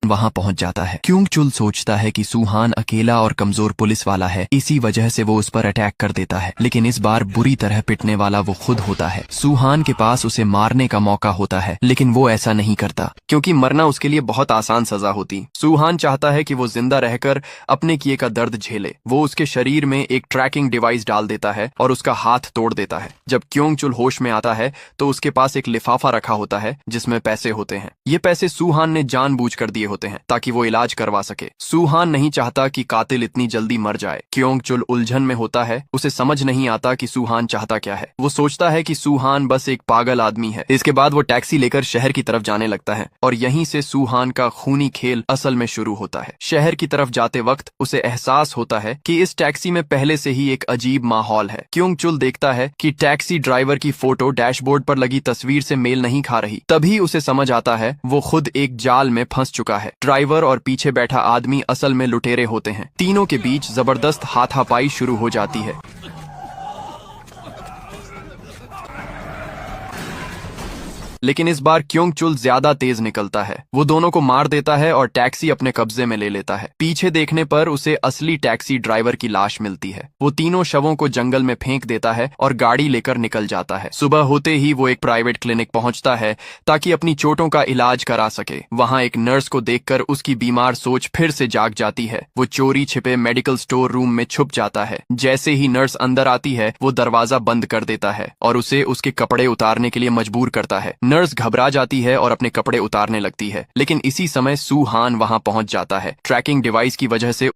वहां पहुंच जाता है। क्योंग चुल सोचता है कि सूहान अकेला और कमजोर पुलिस वाला है, इसी वजह से वो उस पर अटैक कर देता है, लेकिन इस बार बुरी तरह पिटने वाला वो खुद होता है। सूहान के पास उसे मारने का मौका होता है, लेकिन वो ऐसा नहीं करता क्योंकि मरना उसके लिए बहुत आसान सजा होती। सूहान चाहता है कि वो जिंदा रहकर अपने किए का दर्द झेले। वो उसके शरीर में एक ट्रैकिंग डिवाइस डाल देता है और उसका हाथ तोड़ देता है। जब क्योंग चुल होश में आता है तो उसके पास एक लिफाफा रखा होता है जिसमें पैसे होते हैं। ये पैसे सूहान ने जानबूझकर दिए होते हैं ताकि वो इलाज करवा सके। सूहान नहीं चाहता कि कातिल इतनी जल्दी मर जाए। क्योंग चुल उलझन में होता है, उसे समझ नहीं आता कि सूहान चाहता क्या है। वो सोचता है कि सूहान बस एक पागल आदमी है। इसके बाद वो टैक्सी लेकर शहर की तरफ जाने लगता है और यहीं से सूहान का खूनी खेल असल में शुरू होता है। शहर की तरफ जाते वक्त उसे एहसास होता है कि इस टैक्सी में पहले से ही एक अजीब माहौल है। क्योंग चुल देखता है कि टैक्सी ड्राइवर की फोटो डैशबोर्ड पर लगी तस्वीर से मेल नहीं खा रही। तभी उसे समझ आता है वो खुद एक जाल में फंस चुका है। ड्राइवर और पीछे बैठा आदमी असल में लुटेरे होते हैं। तीनों के बीच जबरदस्त हाथापाई शुरू हो जाती है। लेकिन इस बार क्योंग चुल ज्यादा तेज निकलता है। वो दोनों को मार देता है और टैक्सी अपने कब्जे में ले लेता है। पीछे देखने पर उसे असली टैक्सी ड्राइवर की लाश मिलती है। वो तीनों शवों को जंगल में फेंक देता है और गाड़ी लेकर निकल जाता है। सुबह होते ही वो एक प्राइवेट क्लिनिक पहुंचता है ताकि अपनी चोटों का इलाज करा सके। वहां एक नर्स को देखकर उसकी बीमार सोच फिर से जाग जाती है। वो चोरी छिपे मेडिकल स्टोर रूम में छुप जाता है। जैसे ही नर्स अंदर आती है वो दरवाजा बंद कर देता है और उसे उसके कपड़े उतारने के लिए मजबूर करता है। नर्स घबरा जाती है और अपने कपड़े उतारने लगती है, लेकिन इसी समय सूहान वहां पहुंच जाता है। ट्रैकिंग डिवाइस की वजह से